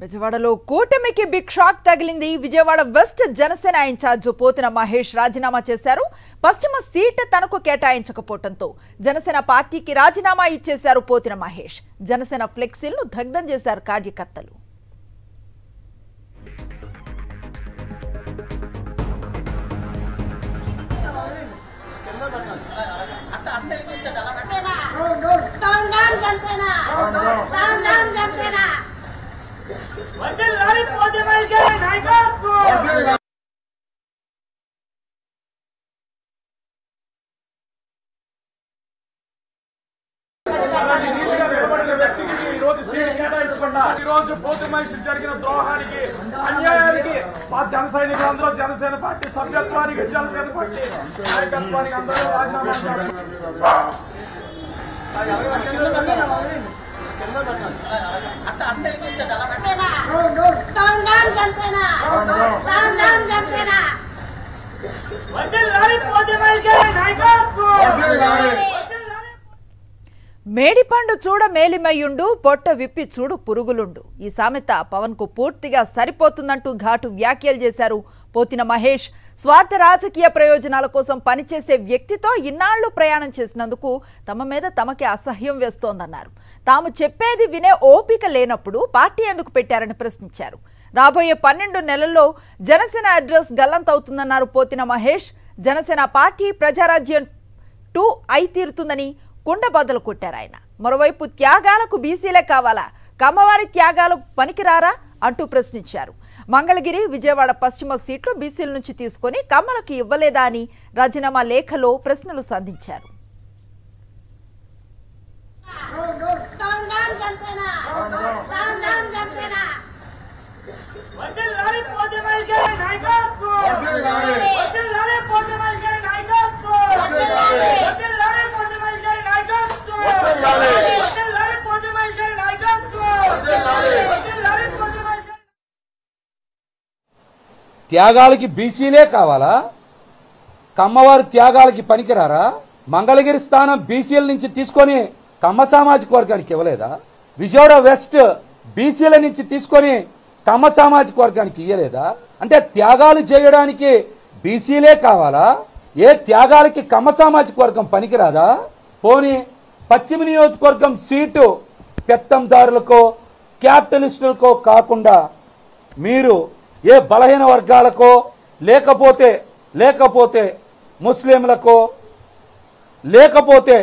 విజయవాడలో కూటమికి big shock తగిలింది. విజయవాడ వెస్ట్ జనసేన ఇన్ఛార్జ్ పోతిన మహేష్ రాజీనామా చేశారు. పశ్చిమ సీట్ తనకు కేటాయించకపోవడంతో జనసేన పార్టీకి రాజీనామా ఇచ్చేశారు పోతిన మహేష్. జనసేన ఫ్లెక్సీలను దగ్ధం చేశారు కార్యకర్తలు. జరిగిన ద్రోహానికి అన్యాయానికి మా జన సైనికులందరూ జనసేన పార్టీ సభ్యత్వానికి జనసేన పార్టీ నాయకత్వానికి అందరూ రాజీనామా మేడిపండు చూడ మేలిమయ్యుండు, పొట్ట విప్పి చూడు పురుగులుండు. ఈ సామెత పవన్ కు పూర్తిగా సరిపోతుందంటూ ఘాటు వ్యాఖ్యలు చేశారు పోతిన మహేష్. స్వార్థ రాజకీయ ప్రయోజనాల కోసం పనిచేసే వ్యక్తితో ఇన్నాళ్లు ప్రయాణం చేసినందుకు తమ మీద తమకే అసహ్యం వేస్తోందన్నారు. తాము చెప్పేది వినే ఓపిక లేనప్పుడు పార్టీ ఎందుకు పెట్టారని ప్రశ్నించారు. రాబోయే 12 నెలల్లో జనసేన అడ్రస్ గల్లంతవుతుందన్నారు పోతిన మహేష్. జనసేన పార్టీ ప్రజారాజ్యం 2 అయి తీరుతుందని కుండబద్దలు కొట్టారు ఆయన. మరోవైపు త్యాగాలకు బీసీలే కావాలా, కమ్మవారి త్యాగాలు పనికిరారా అంటూ ప్రశ్నించారు. మంగళగిరి, విజయవాడ పశ్చిమ సీట్లు బీసీల నుంచి తీసుకొని కమ్మలకు ఇవ్వలేదా అని రాజీనామా లేఖలో ప్రశ్నలు సంధించారు. త్యాగాలకి బీసీలే కావాలా, కమ్మవారి త్యాగాలకి పనికిరారా? మంగళగిరి స్థానం బీసీల నుంచి తీసుకొని కమ్మ సామాజిక వర్గానికి ఇవ్వలేదా? విజయవాడ వెస్ట్ బీసీల నుంచి తీసుకొని కమ్మ సామాజిక వర్గానికి ఇవ్వలేదా? అంటే త్యాగాలు చేయడానికి బీసీలే కావాలా? ఏ త్యాగాలకి కమ్మ సామాజిక వర్గం పనికిరాదా? పోనీ పశ్చిమ నియోజకవర్గం సీటు పెత్తందారులకో క్యాపిటలిస్టులకో కాకుండా మీరు ఏ బలహీన వర్గాలకో లేకపోతే ముస్లింలకో లేకపోతే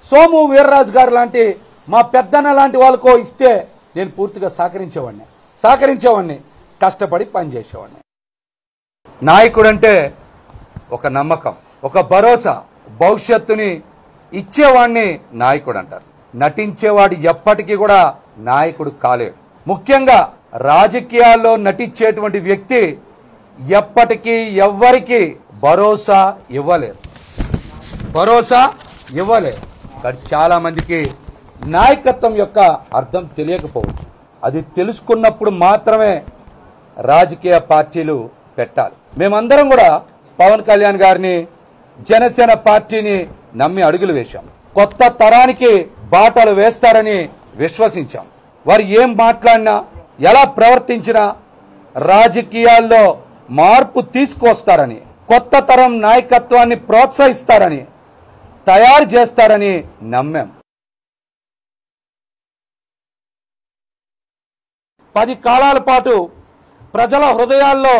సోము వీర్రాజు గారు లాంటి మా పెద్దన్న లాంటి వాళ్ళకో ఇస్తే నేను పూర్తిగా సహకరించేవాడిని, కష్టపడి పనిచేసేవాడిని. నాయకుడంటే ఒక నమ్మకం, ఒక భరోసా, భవిష్యత్తుని ఇచ్చేవాడిని నాయకుడు అంటారు. నటించేవాడు ఎప్పటికీ కూడా నాయకుడు కాలేడు. ముఖ్యంగా రాజకీయాల్లో నటించేటువంటి వ్యక్తి ఎప్పటికీ ఎవ్వరికి భరోసా ఇవ్వలేరు. కానీ చాలా మందికి నాయకత్వం యొక్క అర్థం తెలియకపోవచ్చు. అది తెలుసుకున్నప్పుడు మాత్రమే రాజకీయ పార్టీలు పెట్టాలి. మేమందరం కూడా పవన్ కళ్యాణ్ గారిని, జనసేన పార్టీని నమ్మి అడుగులు వేశాం. కొత్త తరానికి బాటలు వేస్తారని విశ్వసించాం. వారు ఏం మాట్లాడినా, ఎలా ప్రవర్తించినా రాజకీయాల్లో మార్పు తీసుకొస్తారని, కొత్త తరం నాయకత్వాన్ని ప్రోత్సహిస్తారని, తయారు చేస్తారని నమ్మాం. 10 కాలాల పాటు ప్రజల హృదయాల్లో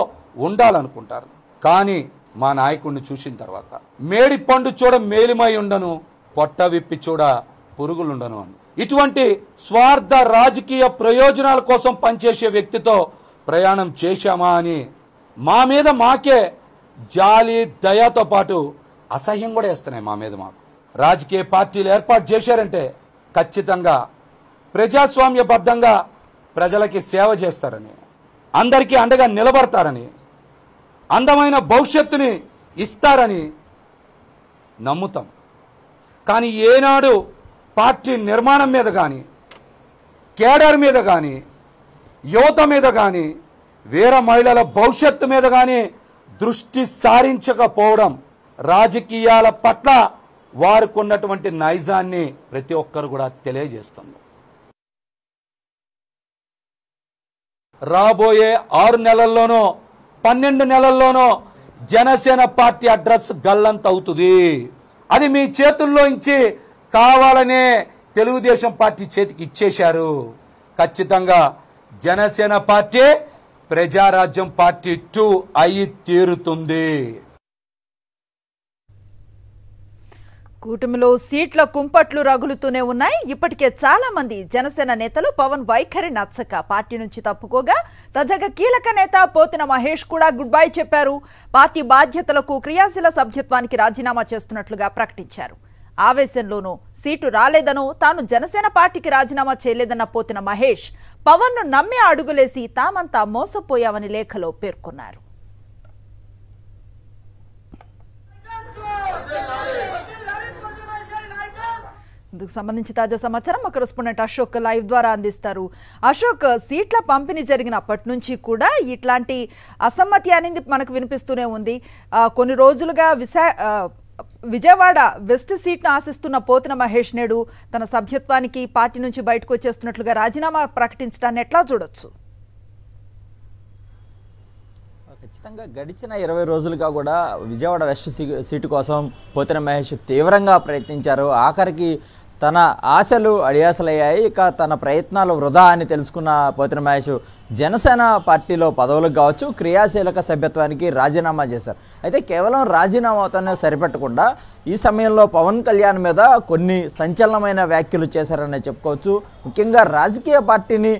ఉండాలనుకుంటారు. కానీ మా నాయకుడిని చూసిన తర్వాత మేడి పండు చూడ మేలిమై ఉండను, పొట్ట విప్పి చూడ పురుగులుండను అని. ఇటువంటి స్వార్థ రాజకీయ ప్రయోజనాల కోసం పనిచేసే వ్యక్తితో ప్రయాణం చేశామా అని మా మీద మాకే జాలి, దయతో పాటు అసహ్యం కూడా వేస్తున్నాయి మా మీద. మాకు రాజకీయ పార్టీలు ఏర్పాటు చేశారంటే ఖచ్చితంగా ప్రజాస్వామ్యబద్ధంగా ప్రజలకి సేవ చేస్తారని, అందరికీ అండగా నిలబడతారని, అందమైన భవిష్యత్తుని ఇస్తారని నమ్ముతాం. కానీ ఏనాడు పార్టీ నిర్మాణం మీద కానీ, కేడర్ మీద కానీ, యువత మీద కానీ, వీర మహిళల భవిష్యత్తు మీద కానీ దృష్టి సారించకపోవడం రాజకీయాల పట్ల వారికి ఉన్నటువంటి నైజాన్ని ప్రతి ఒక్కరు కూడా తెలియజేస్తుంది. రాబోయే 6 నెలల్లోనో 12 నెలల్లోనో జనసేన పార్టీ అడ్రస్ గల్లంత అవుతుంది. అది మీ చేతుల్లో నుంచి కావాలనే తెలుగుదేశం పార్టీ చేతికి ఇచ్చేశారు. ఖచ్చితంగా జనసేన పార్టీ ప్రజారాజ్యం పార్టీ 2 అయి తీరుతుంది. కూటమిలో సీట్ల కుంపట్లు రగులుతూనే ఉన్నాయి. ఇప్పటికే చాలా మంది జనసేన నేతలు పవన్ వైఖరి నచ్చక పార్టీ నుంచి తప్పుకోగా తాజాగా కీలక నేత పోతిన మహేష్ కూడా గుడ్ బై చెప్పారు. పార్టీ బాధ్యతలకు క్రియాశీల సభ్యత్వానికి రాజీనామా చేస్తున్నట్లుగా ప్రకటించారు. ఆవేశంలోనూ సీటు రాలేదనో తాను జనసేన పార్టీకి రాజీనామా చేయలేదన్న పోతిన మహేష్ పవన్ను నమ్మి అడుగులేసి తామంతా మోసపోయామని లేఖలో పేర్కొన్నారు. ఇందుకు సంబంధించి తాజా సమాచారం మా కరెస్పాండెంట్ అశోక్ లైవ్ ద్వారా అందిస్తారు. అశోక్, సీట్ల పంపిణీ జరిగినప్పటి నుంచి కూడా ఇట్లాంటి అసమ్మతి అనేది మనకు వినిపిస్తూనే ఉంది. కొన్ని రోజులుగా విజయవాడ వెస్ట్ సీట్ను ఆశిస్తున్న పోతిన మహేష్ నేడు తన సభ్యత్వానికి పార్టీ నుంచి బయటకు వచ్చేస్తున్నట్లుగా రాజీనామా ప్రకటించడాన్ని ఎట్లా చూడొచ్చు? ఖచ్చితంగా గడిచిన 20 రోజులుగా కూడా విజయవాడ వెస్ట్ సీటు కోసం పోతిన మహేష్ తీవ్రంగా ప్రయత్నించారు. ఆఖరికి తన ఆశలు అడియాసలయ్యాయి. ఇక తన ప్రయత్నాలు వృధా అని తెలుసుకున్న పోతిన మహేష్ జనసేన పార్టీలో పదవులకు కావచ్చు క్రియాశీలక సభ్యత్వానికి రాజీనామా చేశారు. అయితే కేవలం రాజీనామాతోనే సరిపెట్టకుండా ఈ సమయంలో పవన్ కళ్యాణ్ మీద కొన్ని సంచలనమైన వ్యాఖ్యలు చేశారని చెప్పుకోవచ్చు. ముఖ్యంగా రాజకీయ పార్టీని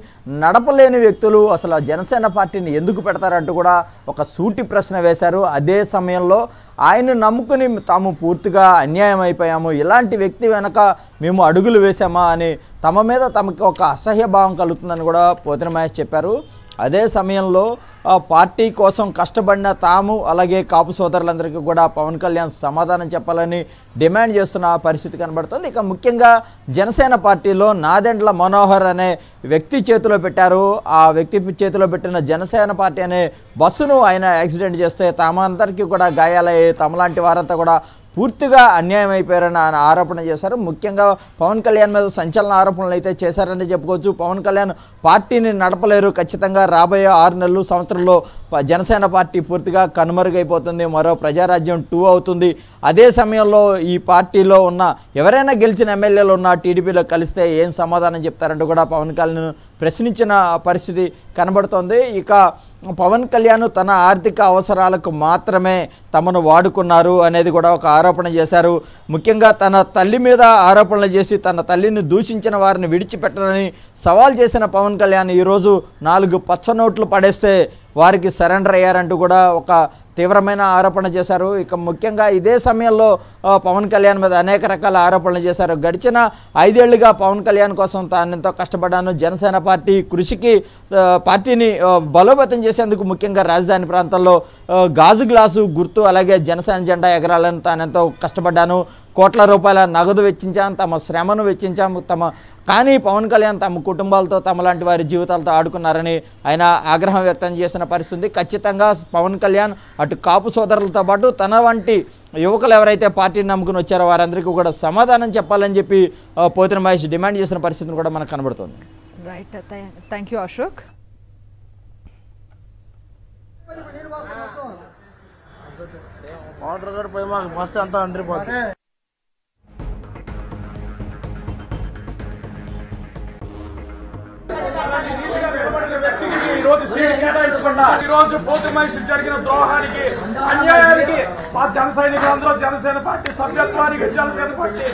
నడపలేని వ్యక్తులు అసలు జనసేన పార్టీని ఎందుకు పెడతారంటూ కూడా ఒక సూటి ప్రశ్న వేశారు. అదే సమయంలో ఆయన నమ్ముకుని తాము పూర్తిగా అన్యాయం అయిపోయాము, ఇలాంటి వ్యక్తి వెనక మేము అడుగులు వేశామా అని తమ మీద తమకి ఒక అసహ్య భావం కలుగుతుందని కూడా పోతిన మహేష్ చెప్పారు. అదే సమయంలో పార్టీ కోసం కష్టపడిన తాము అలాగే కాపు సోదరులందరికీ కూడా పవన్ కళ్యాణ్ సమాధానం చెప్పాలని డిమాండ్ చేస్తున్న పరిస్థితి కనబడుతుంది. ఇక ముఖ్యంగా జనసేన పార్టీలో నాదెండ్ల మనోహర్ అనే వ్యక్తి చేతిలో పెట్టారు. ఆ వ్యక్తి చేతిలో పెట్టిన జనసేన పార్టీ అనే బస్సును ఆయన యాక్సిడెంట్ చేస్తే తమందరికీ కూడా గాయాలయ్యాయి. తమలాంటి వారంతా కూడా పూర్తిగా అన్యాయం అయిపోయారని ఆయన ఆరోపణ చేశారు. ముఖ్యంగా పవన్ కళ్యాణ్ మీద సంచలన ఆరోపణలు అయితే చేశారని చెప్పుకోవచ్చు. పవన్ కళ్యాణ్ పార్టీని నడపలేరు, ఖచ్చితంగా రాబోయే 6 నెలలు సంవత్సరంలో జనసేన పార్టీ పూర్తిగా కనుమరుగైపోతుంది, మరో ప్రజారాజ్యం 2 అవుతుంది. అదే సమయంలో ఈ పార్టీలో ఉన్న ఎవరైనా గెలిచిన ఎమ్మెల్యేలు ఉన్న టీడీపీలో కలిస్తే ఏం సమాధానం చెప్తారంటూ కూడా పవన్ కళ్యాణ్ ప్రశ్నించిన పరిస్థితి కనబడుతోంది. ఇక పవన్ కళ్యాణ్ తన ఆర్థిక అవసరాలకు మాత్రమే తమను వాడుకున్నారు అనేది కూడా ఒక ఆరోపణ చేశారు. ముఖ్యంగా తన తల్లి మీద ఆరోపణలు చేసి తన తల్లిని దూషించిన వారిని విడిచిపెట్టనని సవాల్ చేసిన పవన్ కళ్యాణ్ ఈరోజు 4 పచ్చ నోట్లు పడేస్తే వారికి సరెండర్ అయ్యారంటూ కూడా ఒక తీవ్రమైన ఆరోపణ చేశారు. ఇక ముఖ్యంగా ఇదే సమయంలో పవన్ కళ్యాణ్ మీద అనేక రకాల ఆరోపణలు చేశారు. గడిచిన 5 ఏళ్లుగా పవన్ కళ్యాణ్ కోసం తాను ఎంతో కష్టపడ్డాను, జనసేన పార్టీ కృషికి పార్టీని బలోపేతం చేసేందుకు ముఖ్యంగా రాజధాని ప్రాంతంలో గాజు గ్లాసు గుర్తు అలాగే జనసేన జెండా ఎగరాలని తాను ఎంతో కష్టపడ్డాను, కోట్ల రూపాయల నగదు వెచ్చించాం, తమ శ్రమను వెచ్చించాము, కానీ పవన్ కళ్యాణ్ తమ కుటుంబాలతో తమలాంటి వారి జీవితాలతో ఆడుకున్నారని ఆయన ఆగ్రహం వ్యక్తం చేసిన పరిస్థితి. ఖచ్చితంగా పవన్ కళ్యాణ్ అటు కాపు సోదరులతో పాటు తన వంటి యువకులు ఎవరైతే పార్టీని నమ్ముకుని వచ్చారో వారందరికీ కూడా సమాధానం చెప్పాలని చెప్పి పోతిన మహేష్ డిమాండ్ చేసిన పరిస్థితిని కూడా మనకు కనబడుతుంది. Right, thank you Ashok. ఈరోజు సీట్ కేటాయించకుండా ఈరోజు పోతిన మహేష్ జరిగిన ద్రోహానికి అన్యాయానికి మా జన సైనికులందరూ జనసేన పార్టీ సభ్యత్వానికి జనసేన పార్టీ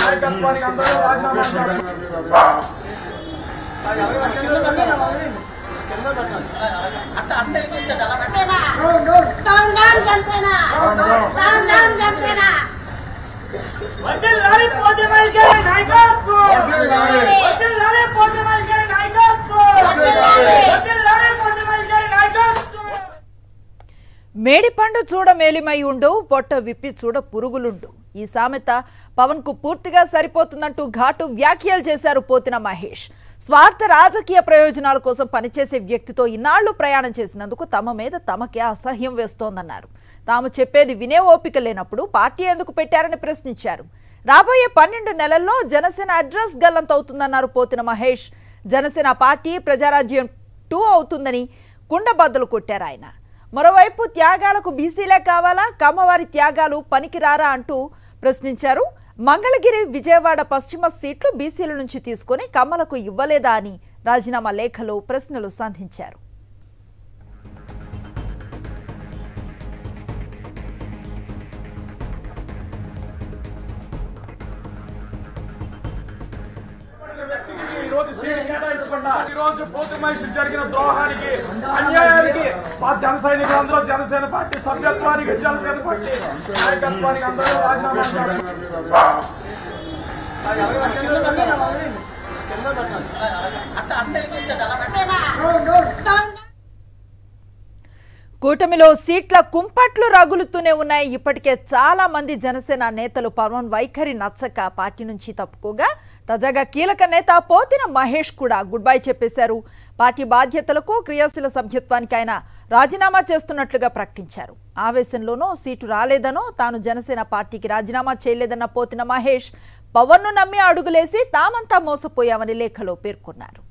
నాయకత్వానికి అందరూ రాజీనామా మేడిపండు చూడ మేలిమై ఉండు, పొట్ట విప్పి చూడ పురుగులుండు. ఈ సామెత పవన్ కు పూర్తిగా సరిపోతుందంటూ ఘాటు వ్యాఖ్యలు చేశారు పోతిన మహేష్. స్వార్థ రాజకీయ ప్రయోజనాల కోసం పనిచేసే వ్యక్తితో ఇన్నాళ్లు ప్రయాణం చేసినందుకు తమ మీద తమకే అసహ్యం వేస్తోందన్నారు. తాము చెప్పేది వినే ఓపిక లేనప్పుడు పార్టీ ఎందుకు పెట్టారని ప్రశ్నించారు. రాబోయే 12 నెలల్లో జనసేన అడ్రస్ గల్లంతవుతుందన్నారు పోతిన మహేష్. జనసేన పార్టీ ప్రజారాజ్యం 2 అవుతుందని కుండబద్దలు కొట్టారు ఆయన. మరోవైపు త్యాగాలకు బీసీలే కావాలా, కమ్మవారి త్యాగాలు పనికిరారా అంటూ ప్రశ్నించారు. మంగళగిరి, విజయవాడ పశ్చిమ సీట్లు బీసీల నుంచి తీసుకొని కమ్మలకు ఇవ్వలేదా అని రాజీనామా లేఖలో ప్రశ్నలు సంధించారు. పోతు మహేష్ జరిగిన ద్రోహానికి, అన్యాయానికి మా జన సైనికులందరూ జనసేన పార్టీ సభ్యత్వానికి, జనసేన పార్టీ నాయకత్వానికి అందరూ రాజీనామా కూటమిలో సీట్ల కుంపట్లు రగులుతూనే ఉన్నాయి. ఇప్పటికే చాలా మంది జనసేన నేతలు పవన్ వైఖరి నచ్చక పార్టీ నుంచి తప్పుకోగా, తాజాగా కీలక నేత పోతిన మహేష్ కూడా గుడ్ బై చెప్పేశారు. పార్టీ బాధ్యతలకు, క్రియాశీల సభ్యత్వానికి ఆయన రాజీనామా చేస్తున్నట్లుగా ప్రకటించారు. ఆవేశంలోనో, సీటు రాలేదనో తాను జనసేన పార్టీకి రాజీనామా చేయలేదన్న పోతిన మహేష్ పవన్ను నమ్మి అడుగులేసి తామంతా మోసపోయామని లేఖలో పేర్కొన్నారు.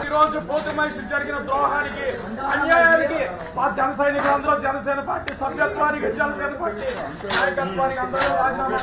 ఈరోజు పోతు మహేష్ జరిగిన ద్రోహానికి, అన్యాయానికి మా జన సైనికులందరూ జనసేన పార్టీ సభ్యత్వానికి, జనసేన పార్టీ నాయకత్వానికి అందరూ రాజీనామా